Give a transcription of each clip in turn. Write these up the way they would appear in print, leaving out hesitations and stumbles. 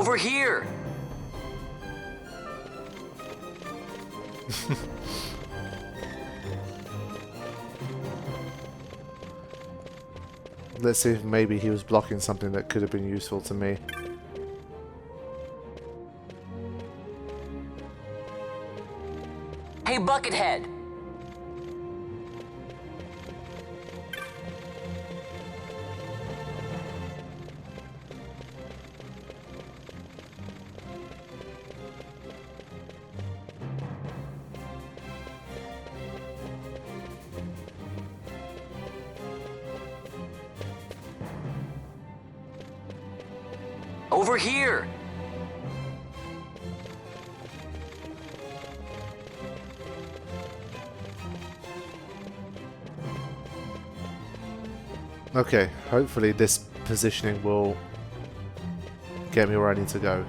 Over here! Let's see if maybe he was blocking something that could have been useful to me. Hey, Buckethead! Over here! Okay, hopefully this positioning will get me where I need to go.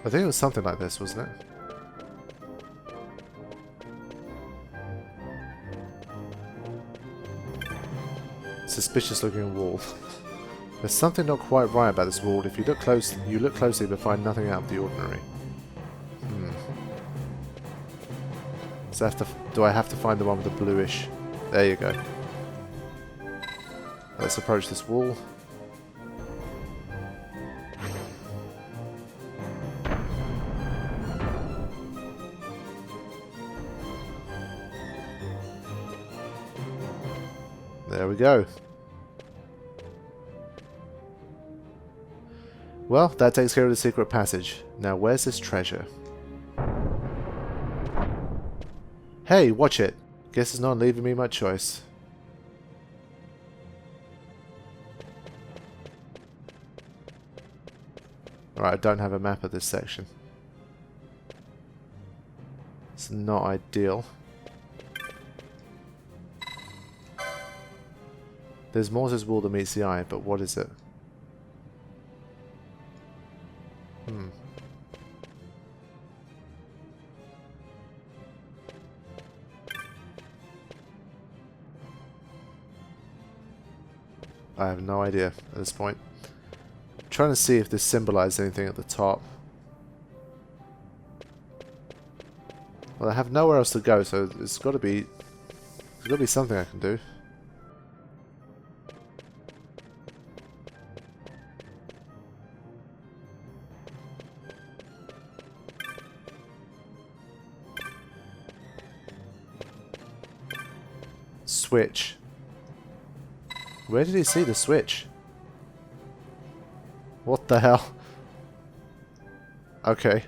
I think it was something like this, wasn't it? Suspicious looking wall. There's something not quite right about this wall. If you look closely but find nothing out of the ordinary. So do I have to find the one with the bluish? There you go. Let's approach this wall. There we go. Well, that takes care of the secret passage. Now, where's this treasure? Hey, watch it. Guess it's not leaving me much choice. Alright, I don't have a map of this section. It's not ideal. There's more to this wall than meets the eye, but what is it? I have no idea at this point. I'm trying to see if this symbolizes anything at the top. Well, I have nowhere else to go, so it's got to be something I can do. Switch. Where did he see the switch? What the hell? Okay.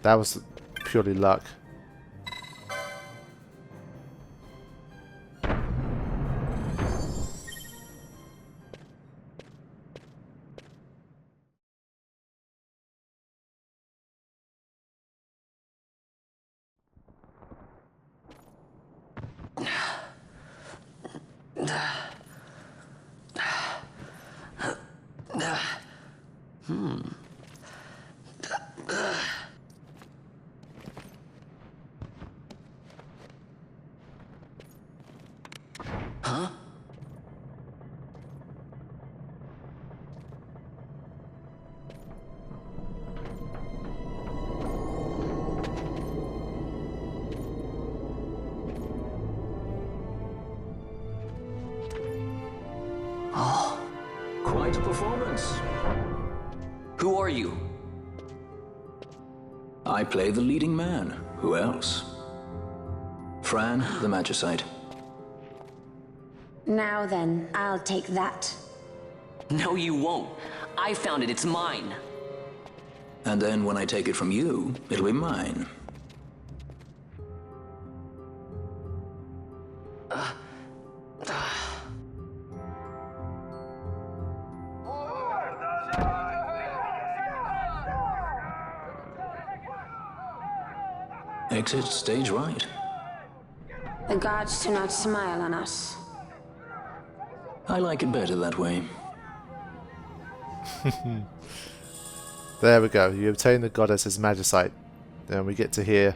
That was purely luck. Huh? Oh, quite a performance. Who are you? I play the leading man. Who else? Fran, the Magicite. Now then, I'll take that. No, you won't. I found it. It's mine. And then when I take it from you, it'll be mine. Exit stage right. The gods do not smile on us. I like it better that way. There we go. You obtain the goddess's magicite. And we get to hear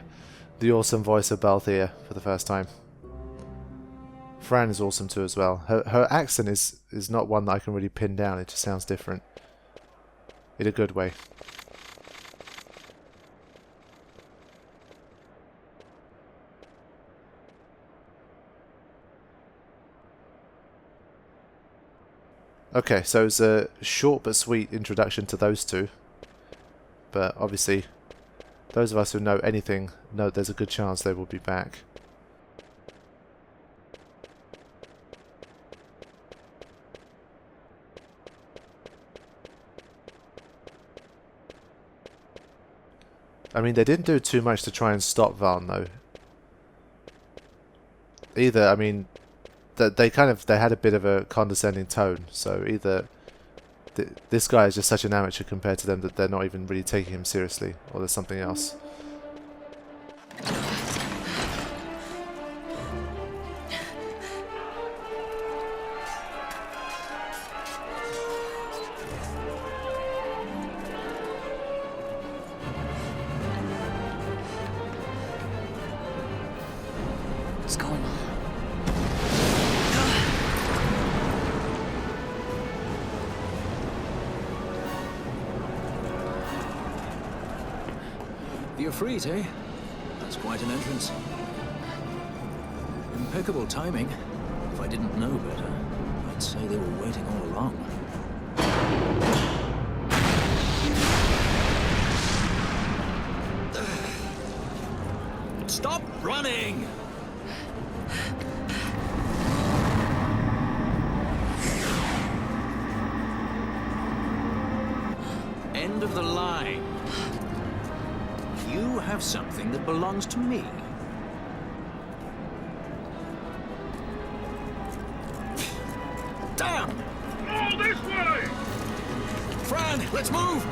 the awesome voice of Balthier for the first time. Fran is awesome too as well. Her accent is not one that I can really pin down. It just sounds different. In a good way. Okay, so it's a short but sweet introduction to those two. But obviously, those of us who know anything know there's a good chance they will be back. I mean, they didn't do too much to try and stop Vaan, though. Either, I mean, they had a bit of a condescending tone, so either this guy is just such an amateur compared to them that they're not even really taking him seriously, or there's something else. What's going on? The Ifrit, eh? That's quite an entrance. Impeccable timing. If I didn't know better, I'd say they were waiting all along. Stop running! End of the line. You have something that belongs to me. Damn! All this way! Fran, let's move!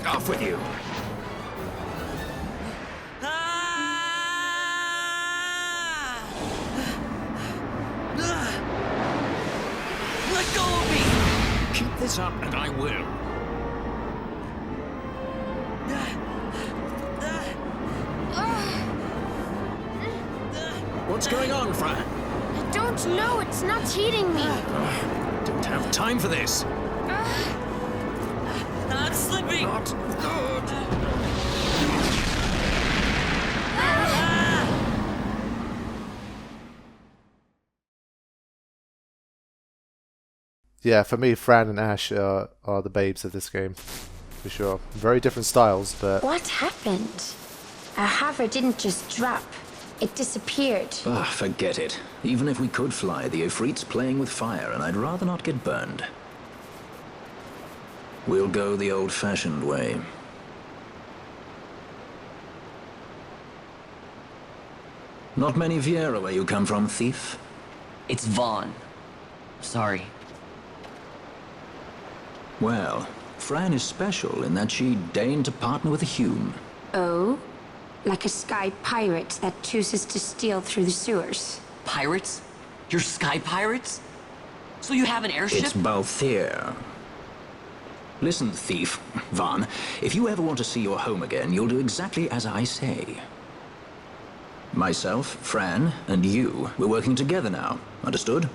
Off with you! Let go of me! Keep this up and I will. What's going on, Fran? I don't know, it's not heating me. Don't have time for this. Not slipping! Not good. Yeah, for me, Fran and Ash are the babes of this game, for sure. Very different styles, but... What happened? Our hover didn't just drop. It disappeared. Ah, forget it. Even if we could fly, the Ifrit's playing with fire, and I'd rather not get burned. We'll go the old-fashioned way. Not many Viera where you come from, thief? It's Vaan. Sorry. Well, Fran is special in that she deigned to partner with a Hume. Oh? Like a sky pirate that chooses to steal through the sewers. Pirates? You're sky pirates? So you have an airship? It's Balthier. Listen, thief, Vaan, if you ever want to see your home again, you'll do exactly as I say. Myself, Fran, and you, we're working together now. Understood?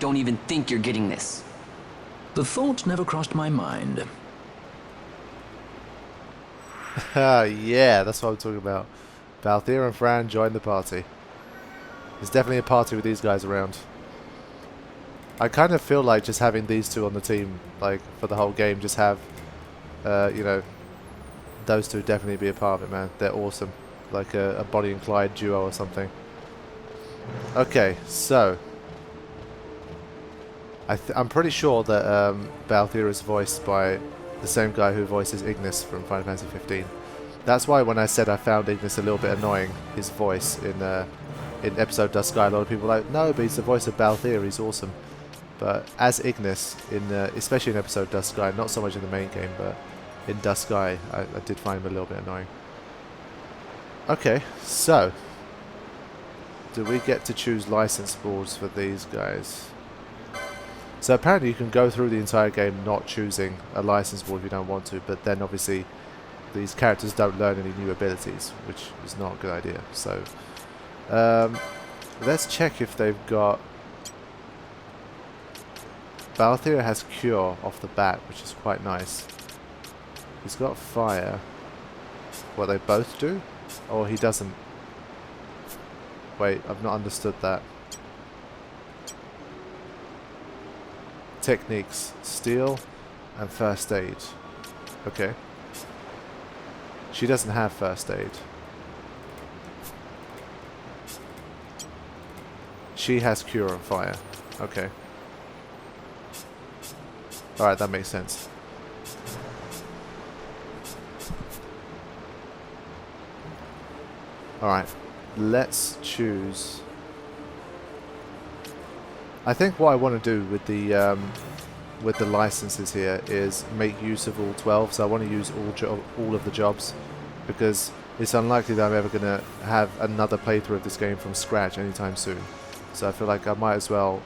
Don't even think you're getting this. The thought never crossed my mind. Yeah, that's what I'm talking about. Balthier and Fran join the party. There's definitely a party with these guys around. I kind of feel like just having these two on the team, like, for the whole game, just have, you know, those two definitely be a part of it, man. They're awesome. Like a Bonnie and Clyde duo or something. Okay, so... I'm pretty sure that Balthier is voiced by the same guy who voices Ignis from Final Fantasy XV. That's why when I said I found Ignis a little bit annoying, his voice in episode Dusk Sky, a lot of people were like, no, but he's the voice of Balthier, he's awesome. But as Ignis, especially in episode Dusk Sky, not so much in the main game, but in Dusk Sky, I did find him a little bit annoying. Okay, so do we get to choose license boards for these guys? So apparently you can go through the entire game not choosing a license board if you don't want to, but then obviously these characters don't learn any new abilities, which is not a good idea. So let's check if they've got... Balthier has Cure off the bat, which is quite nice. He's got Fire. What, they both do? Or he doesn't? Wait, I've not understood that. Techniques. Steal and First Aid. Okay. She doesn't have First Aid. She has Cure and Fire. Okay. Alright, that makes sense. Alright, let's choose... I think what I want to do with the licenses here is make use of all 12, so I want to use all of the jobs, because it's unlikely that I'm ever going to have another playthrough of this game from scratch anytime soon. So I feel like I might as well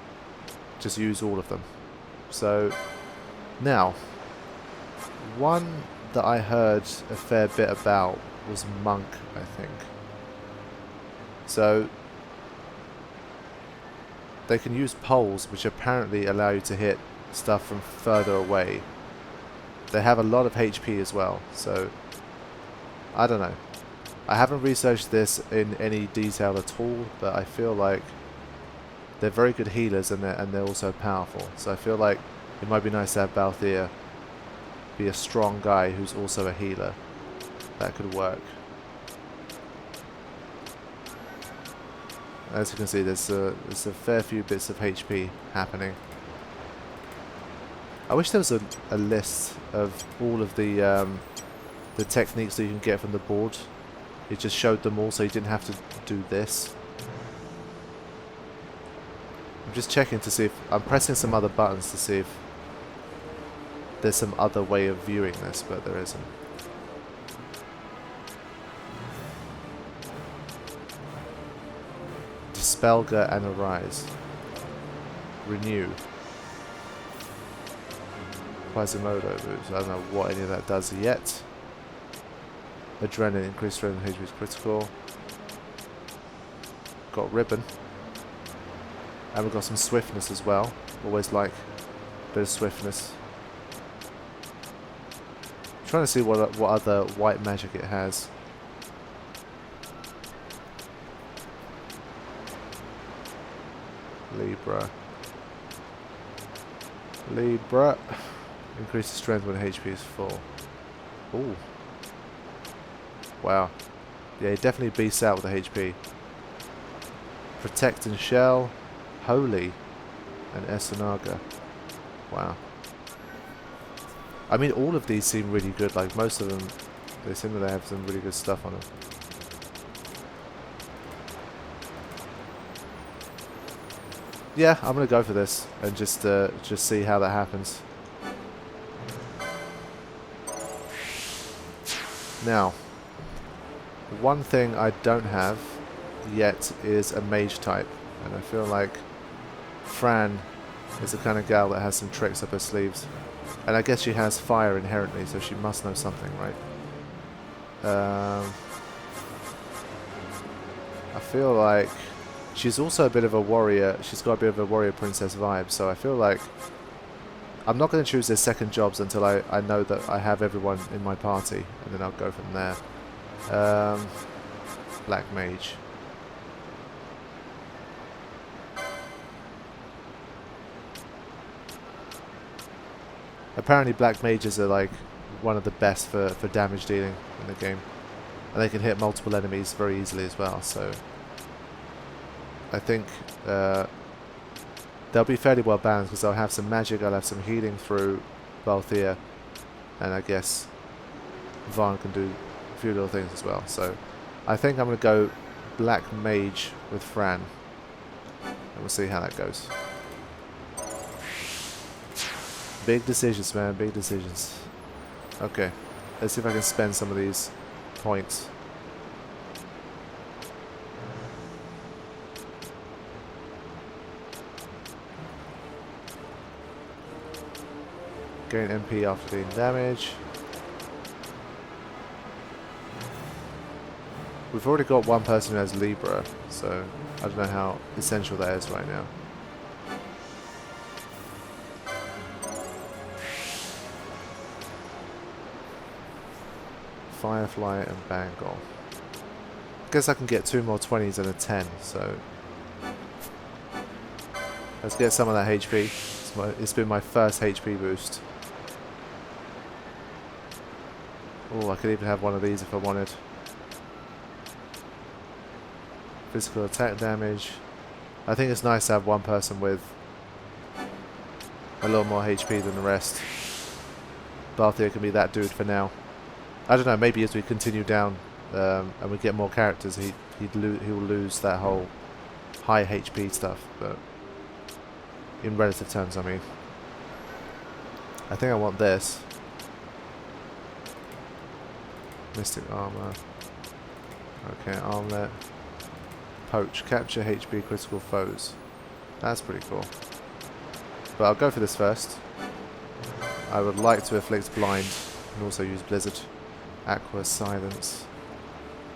just use all of them. So, now, one that I heard a fair bit about was Monk, I think. So, they can use poles, which apparently allow you to hit stuff from further away. They have a lot of HP as well, so I don't know. I haven't researched this in any detail at all, but I feel like they're very good healers and they're also powerful. So I feel like it might be nice to have Balthier be a strong guy who's also a healer. That could work. As you can see, there's a fair few bits of HP happening. I wish there was a list of all of the techniques that you can get from the board. It just showed them all, so you didn't have to do this. I'm just checking to see if... I'm pressing some other buttons to see if there's some other way of viewing this, but there isn't. Dispelga and Arise. Renew. Quasimodo moves. I don't know what any of that does yet. Adrenaline, increased strength and HP is critical. Got Ribbon. And we've got some swiftness as well. Always like a bit of swiftness. I'm trying to see what other white magic it has. Libra. Increases strength when HP is full. Ooh. Wow. Yeah, he definitely beasts out with the HP. Protect and Shell. Holy. And Esanaga. Wow. I mean, all of these seem really good. Like, most of them, they seem to have some really good stuff on them. Yeah, I'm gonna go for this and just see how that happens. Now, one thing I don't have yet is a mage type, and I feel like Fran is the kind of gal that has some tricks up her sleeves, and I guess she has fire inherently, so she must know something, right? I feel like she's also a bit of a warrior. She's got a bit of a warrior princess vibe, so I feel like I'm not going to choose their second jobs until I know that I have everyone in my party, and then I'll go from there. Black Mage. Apparently Black Mages are like one of the best for damage dealing in the game. And they can hit multiple enemies very easily as well, so I think they'll be fairly well balanced, because I'll have some magic, I'll have some healing through Balthier, and I guess Vaan can do a few little things as well. So I think I'm going to go Black Mage with Fran, and we'll see how that goes. Big decisions, man, big decisions. Okay, let's see if I can spend some of these points. Gain MP after dealing damage. We've already got one person who has Libra, so I don't know how essential that is right now. Firefly and Bangle. Guess I can get 2 more 20s and a 10, so let's get some of that HP. It's been my first HP boost. Oh, I could even have one of these if I wanted. Physical attack damage. I think it's nice to have one person with a little more HP than the rest. Balthier can be that dude for now. I don't know, maybe as we continue down and we get more characters, he will lose that whole high HP stuff, but in relative terms, I mean. I think I want this. Mystic armor. Okay, armlet. Poach. Capture HP critical foes. That's pretty cool. But I'll go for this first. I would like to afflict blind and also use blizzard. Aqua silence.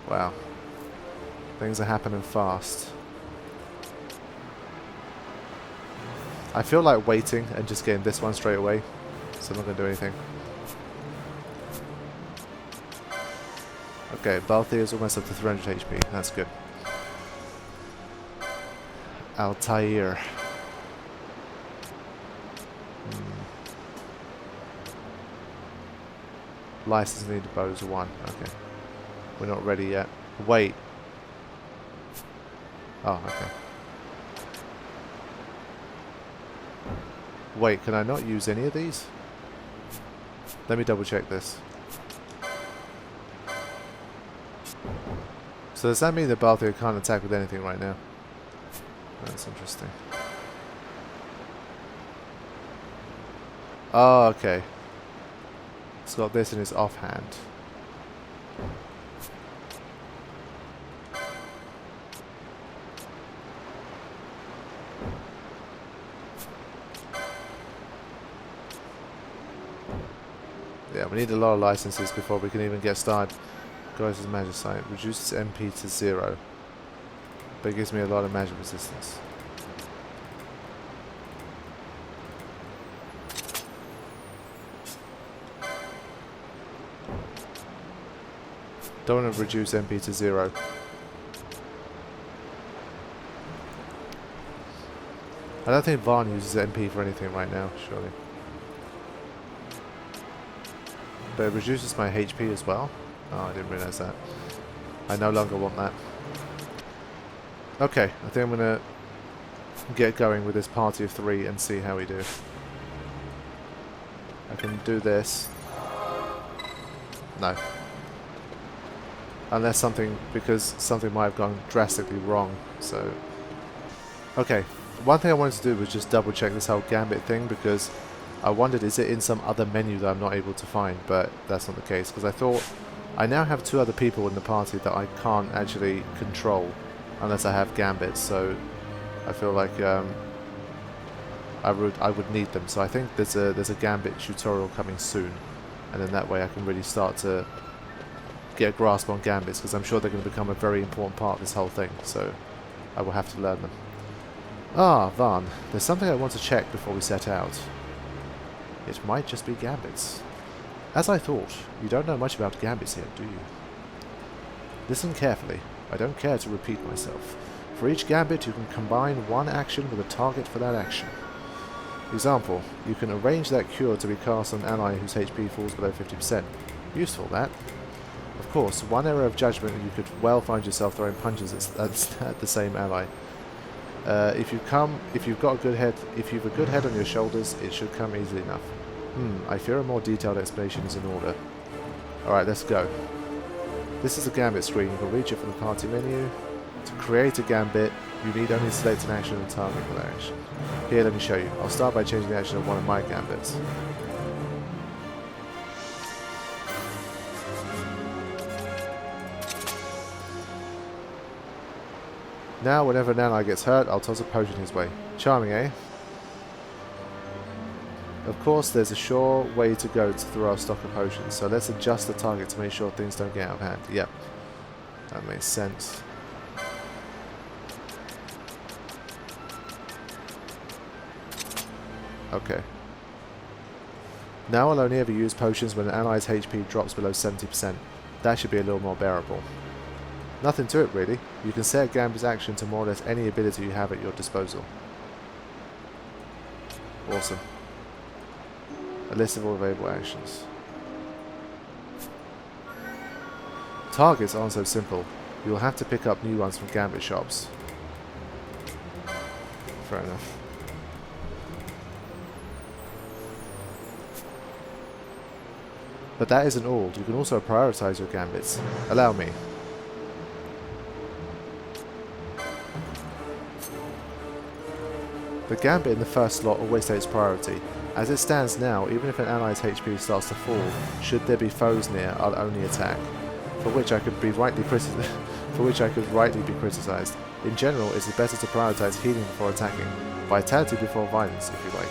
Wow. Things are happening fast. I feel like waiting and just getting this one straight away, so I'm not going to do anything. Okay, Balthier is almost up to 300 HP. That's good. Altair. License needed bows 1. Okay. We're not ready yet. Wait. Oh, okay. Wait, can I not use any of these? Let me double check this. So does that mean that Balthier can't attack with anything right now? That's interesting. Oh, okay. He's got this in his offhand. Yeah, we need a lot of licenses before we can even get started. Guys' magic sight reduces MP to 0, but it gives me a lot of magic resistance. Don't want to reduce MP to 0. I don't think Vaan uses MP for anything right now, surely. But it reduces my HP as well. Oh, I didn't realise that. I no longer want that. Okay, I think I'm going to get going with this party of 3 and see how we do. I can do this. No. Unless because something might have gone drastically wrong, so... Okay, one thing I wanted to do was just double check this whole Gambit thing, because I wondered, is it in some other menu that I'm not able to find, but that's not the case, because I thought I now have 2 other people in the party that I can't actually control unless I have Gambit, so I feel like I would need them. So I think there's a Gambit tutorial coming soon, and then that way I can really start to get a grasp on Gambits, because I'm sure they're going to become a very important part of this whole thing, so I will have to learn them. Ah, Vaan, there's something I want to check before we set out. It might just be Gambits. As I thought, you don't know much about Gambits here, do you? Listen carefully. I don't care to repeat myself. For each Gambit, you can combine one action with a target for that action. Example, you can arrange that cure to be cast on an ally whose HP falls below 50%. Useful, that. Of course, one error of judgment and you could well find yourself throwing punches at the same ally. If you've a good head on your shoulders, it should come easily enough. I fear a more detailed explanation is in order. Alright, let's go. This is a Gambit screen. You can reach it from the party menu. To create a Gambit, you need only select an action and target for that action. Here, let me show you. I'll start by changing the action of one of my Gambits. Now, whenever an ally gets hurt, I'll toss a potion his way. Charming, eh? Of course, there's a sure way to go to throw our stock of potions, so let's adjust the target to make sure things don't get out of hand. Yep, that makes sense. Okay. Now I'll only ever use potions when an ally's HP drops below 70%. That should be a little more bearable. Nothing to it really. You can set Gambit's action to more or less any ability you have at your disposal. Awesome. A list of all available actions. Targets aren't so simple. You'll have to pick up new ones from Gambit shops. Fair enough. But that isn't all. You can also prioritize your Gambits. Allow me. The Gambit in the first slot always takes priority. As it stands now, even if an ally's HP starts to fall, should there be foes near, I'll only attack. For which I could rightly be criticised. In general, it's better to prioritise healing before attacking. Vitality before violence, if you like.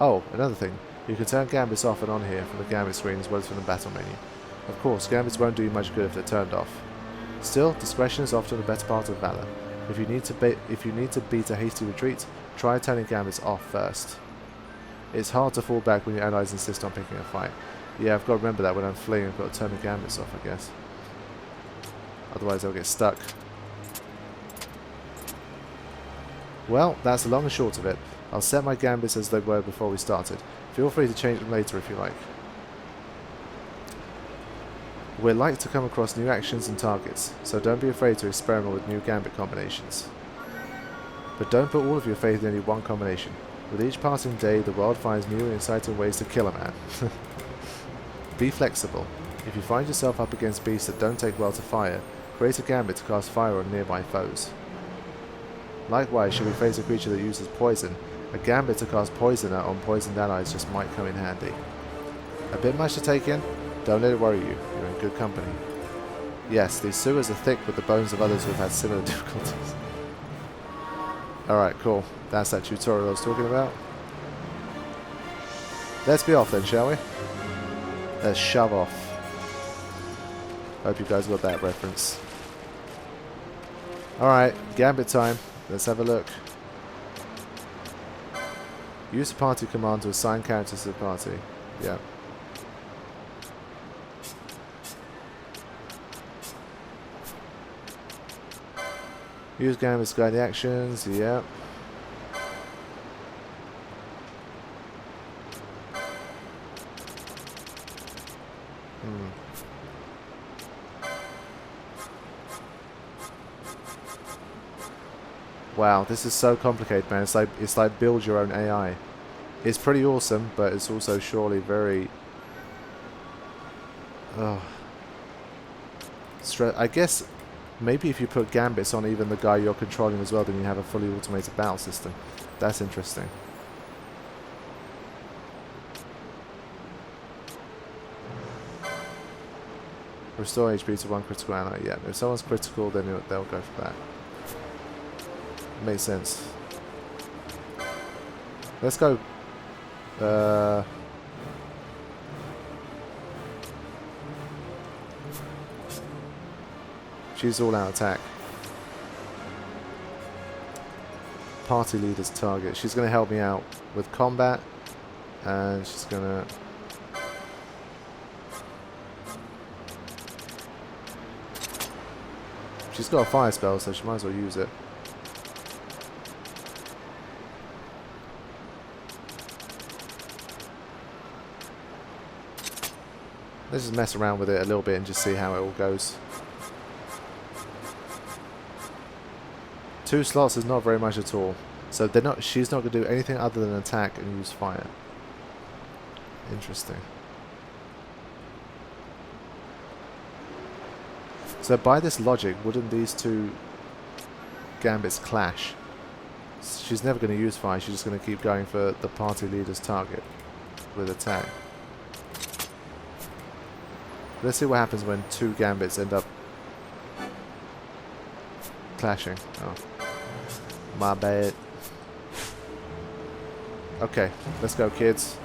Oh, another thing. You can turn Gambits off and on here from the Gambit screen as well as from the battle menu. Of course, Gambits won't do you much good if they're turned off. Still, discretion is often the better part of valour. If you need to beat a hasty retreat, try turning Gambits off first. It's hard to fall back when your allies insist on picking a fight. Yeah, I've got to remember that when I'm fleeing, I've got to turn the Gambits off, I guess. Otherwise they'll get stuck. Well, that's the long and short of it. I'll set my Gambits as they were before we started. Feel free to change them later if you like. We're like to come across new actions and targets, so don't be afraid to experiment with new Gambit combinations. But don't put all of your faith in only one combination. With each passing day, the world finds new and exciting ways to kill a man. Be flexible. If you find yourself up against beasts that don't take well to fire, create a Gambit to cast fire on nearby foes. Likewise, should we face a creature that uses poison, a Gambit to cast poisoner on poisoned allies just might come in handy. A bit much to take in? Don't let it worry you, you're in good company. Yes, these sewers are thick with the bones of others who have had similar difficulties. Alright, cool. That's that tutorial I was talking about. Let's be off then, shall we? Let's shove off. Hope you guys got that reference. Alright, Gambit time. Let's have a look. Use the party command to assign characters to the party. Yeah. Use Gambit to guide the actions. Yeah. Wow, this is so complicated, man. It's like build your own AI. It's pretty awesome, but it's also surely very I guess maybe if you put Gambits on even the guy you're controlling as well, then you have a fully automated battle system. That's interesting. Restore HP to one critical ally. Yeah, if someone's critical, then they'll go for that. Makes sense. Let's go. She's all out attack. Party leader's target. She's going to help me out with combat, and she's going to. She's got a fire spell, so she might as well use it. Let's just mess around with it a little bit and just see how it all goes. 2 slots is not very much at all. So she's not going to do anything other than attack and use fire. Interesting. So by this logic, wouldn't these 2 Gambits clash? She's never going to use fire, she's just going to keep going for the party leader's target with attack. Let's see what happens when 2 Gambits end up clashing. Oh, my bad. Okay, let's go, kids.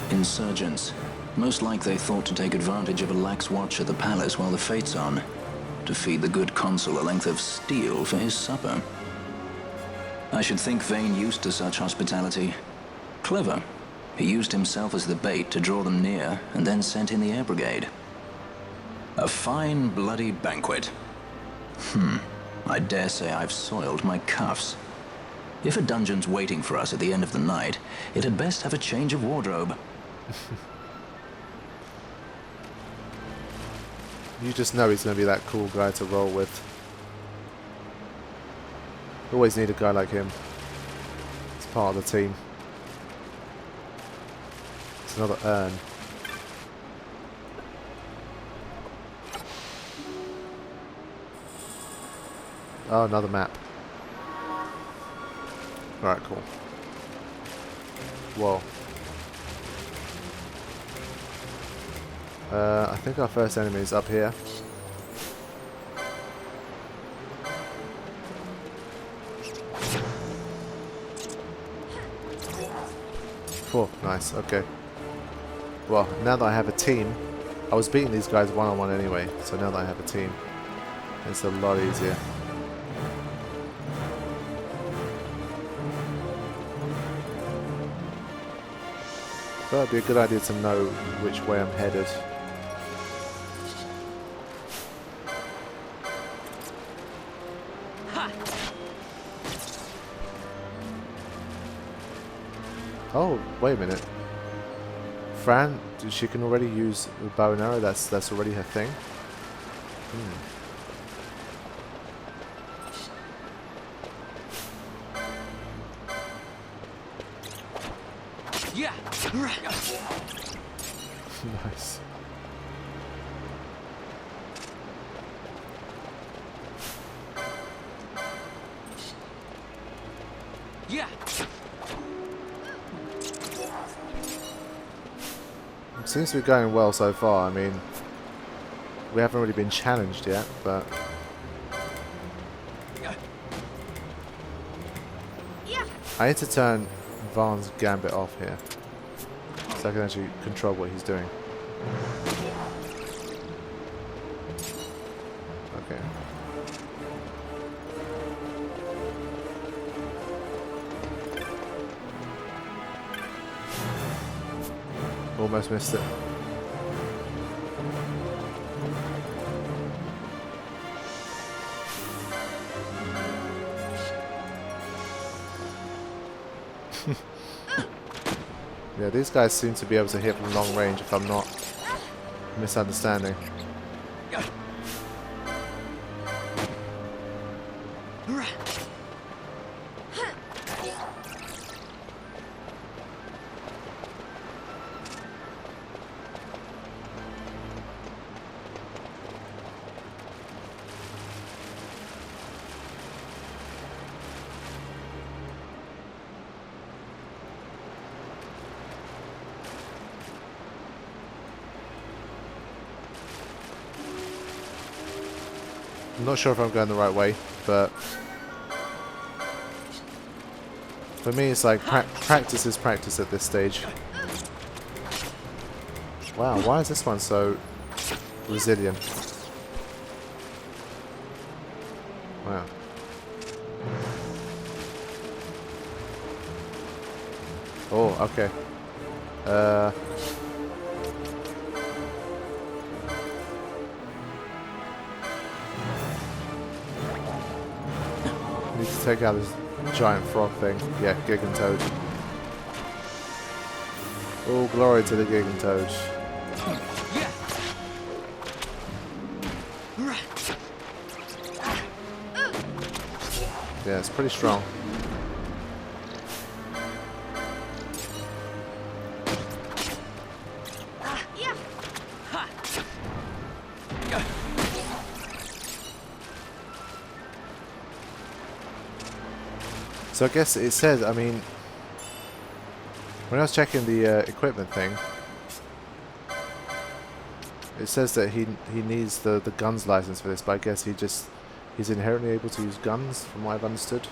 Insurgents. Most like they thought to take advantage of a lax watch at the palace while the fate's on. To feed the good consul a length of steel for his supper. I should think Vaan used to such hospitality. Clever. He used himself as the bait to draw them near, and then sent in the air brigade. A fine, bloody banquet. I dare say I've soiled my cuffs. If a dungeon's waiting for us at the end of the night, it had best have a change of wardrobe. You just know he's going to be that cool guy to roll with. Always need a guy like him. It's part of the team. It's another urn. Oh, another map. Alright, cool. Whoa. I think our first enemy is up here. Oh, nice, okay. Well, now that I have a team, I was beating these guys one-on-one anyway, so now that I have a team, it's a lot easier. But it'd be a good idea to know which way I'm headed. Oh, wait a minute. Fran, she can already use the bow and arrow. That's already her thing. Yeah. Nice. Yeah. It seems to be going well so far. I mean, we haven't really been challenged yet, but I need to turn Vaan's Gambit off here, so I can actually control what he's doing. Okay. Almost missed it. Yeah, these guys seem to be able to hit from long range if I'm not misunderstanding. I'm not sure if I'm going the right way, but for me it's like practice is practice at this stage. Wow, why is this one so resilient? Wow. Oh, okay. Need to take out this giant frog thing. Yeah, Gigantoad. All glory to the Gigantoad. Yeah, it's pretty strong. So I guess it says, I mean, when I was checking the equipment thing, it says that he needs the guns license for this, but I guess he just He's inherently able to use guns, from what I've understood.